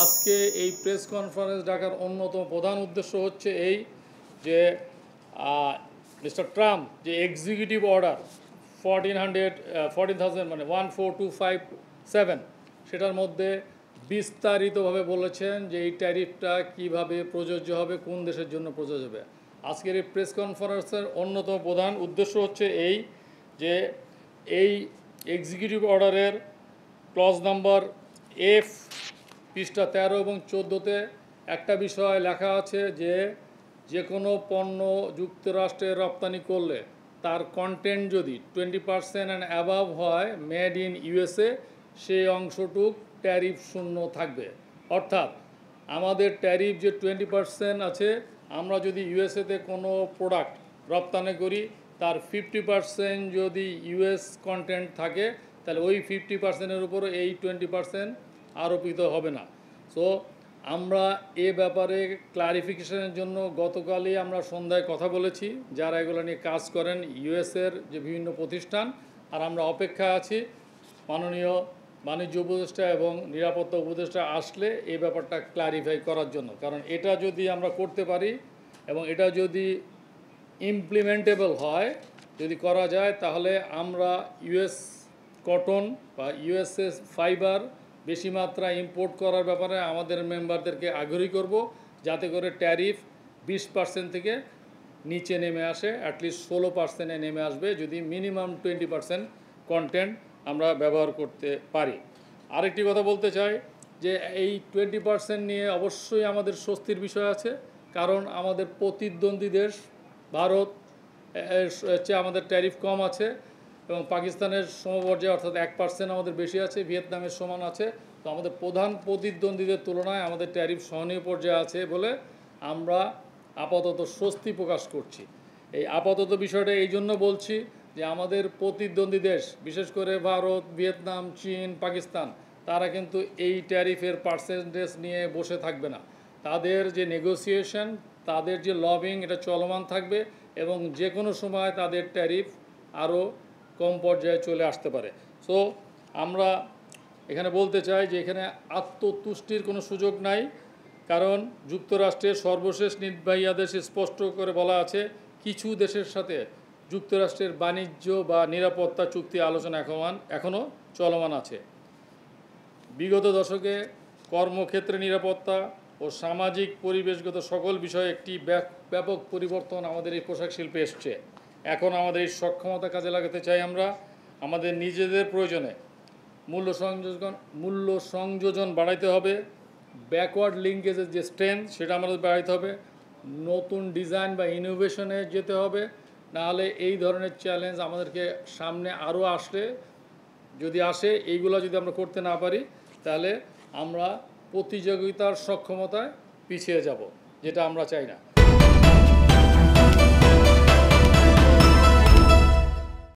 আজকে এই press conference ডাকার অন্যতম প্রধান উদ্দেশ্য হচ্ছে এই যে মিস্টার ট্রাম্প যে এক্সিকিউটিভ অর্ডার 14,000 মানে 14,257 সেটার মধ্যে বিস্তারিতভাবে বলেছেন যে এই ট্যারিফটা কিভাবে প্রযোজ্য হবে, কোন দেশের জন্য প্রযোজ্য হবে। আজকের এই প্রেস কনফারেন্সের অন্যতম প্রধান উদ্দেশ্য হচ্ছে এই যে এই এক্সিকিউটিভ অর্ডারের ক্লজ নাম্বার এফ পৃষ্ঠা 13 এবং 14-তে একটা বিষয় লেখা আছে যে কোনো পণ্য যুক্তরাষ্ট্রে রপ্তানি করলে তার কন্টেন্ট যদি 20% অ্যান্ড অ্যাবাভ হয় মেড ইন ইউএসএ, সেই অংশটুক ট্যারিফ শূন্য থাকবে। অর্থাৎ আমাদের ট্যারিফ যে 20% আছে, আমরা যদি ইউএসএতে কোনো প্রোডাক্ট রপ্তানি করি তার 50% যদি ইউএস কন্টেন্ট থাকে তাহলে ওই 50%-এর উপরে এই 20% আরোপিত হবে না। সো আমরা এ ব্যাপারে ক্লারিফিকেশনের জন্য গতকালই আমরা সন্ধ্যায় কথা বলেছি যারা এগুলো নিয়ে কাজ করেন ইউএসের যে বিভিন্ন প্রতিষ্ঠান, আর আমরা অপেক্ষা আছি মাননীয় বাণিজ্য উপদেষ্টা এবং নিরাপত্তা উপদেষ্টা আসলে এই ব্যাপারটা ক্লারিফাই করার জন্য। কারণ এটা যদি আমরা করতে পারি এবং এটা যদি ইমপ্লিমেন্টেবল হয়, যদি করা যায়, তাহলে আমরা ইউএস কটন বা ইউএসএ ফাইবার বেশি মাত্রা ইম্পোর্ট করার ব্যাপারে আমাদের মেম্বারদেরকে আগ্রহী করব, যাতে করে ট্যারিফ 20% থেকে নিচে নেমে আসে, অ্যাটলিস্ট 16%-এ নেমে আসবে যদি মিনিমাম 20% কন্টেন্ট আমরা ব্যবহার করতে পারি। আরেকটি কথা বলতে চাই যে এই 20% নিয়ে অবশ্যই আমাদের স্বস্তির বিষয় আছে, কারণ আমাদের প্রতিদ্বন্দ্বী দেশ ভারত চেয়ে আমাদের ট্যারিফ কম আছে এবং পাকিস্তানের সমপর্যায়ে অর্থাৎ 1% আমাদের বেশি আছে, ভিয়েতনামের সমান আছে। তো আমাদের প্রধান প্রতিদ্বন্দ্বীদের তুলনায় আমাদের ট্যারিফ সহনীয় পর্যায়ে আছে বলে আমরা আপাতত স্বস্তি প্রকাশ করছি। এই আপাতত বিষয়টা এই জন্য বলছি যে আমাদের প্রতিদ্বন্দ্বী দেশ, বিশেষ করে ভারত, ভিয়েতনাম, চীন, পাকিস্তান, তারা কিন্তু এই ট্যারিফের পার্সেন্টেজ নিয়ে বসে থাকবে না। তাদের যে নেগোসিয়েশন, তাদের যে লবিং, এটা চলমান থাকবে এবং যে কোনো সময় তাদের ট্যারিফ আরও কম পর্যায়ে চলে আসতে পারে। সো আমরা এখানে বলতে চাই যে এখানে আত্মতুষ্টির কোনো সুযোগ নাই, কারণ যুক্তরাষ্ট্রের সর্বশেষ নির্বাহী আদেশে স্পষ্ট করে বলা আছে কিছু দেশের সাথে যুক্তরাষ্ট্রের বাণিজ্য বা নিরাপত্তা চুক্তি আলোচনা এখনও চলমান আছে। বিগত দশকে কর্মক্ষেত্রে নিরাপত্তা ও সামাজিক পরিবেশগত সকল বিষয়ে একটি ব্যাপক পরিবর্তন আমাদের এই পোশাক শিল্পে এসছে। এখন আমাদের এই সক্ষমতা কাজে লাগাতে চাই আমরা আমাদের নিজেদের প্রয়োজনে। মূল্য সংযোজন বাড়াইতে হবে, ব্যাকওয়ার্ড লিঙ্কেজের যে স্ট্রেংথ সেটা আমাদের বাড়াইতে হবে, নতুন ডিজাইন বা ইনোভেশনে যেতে হবে, নাহলে এই ধরনের চ্যালেঞ্জ আমাদেরকে সামনে আরও যদি আসে, এইগুলো যদি আমরা করতে না পারি তাহলে আমরা প্রতিযোগিতার সক্ষমতায় পিছিয়ে যাব, যেটা আমরা চাই না।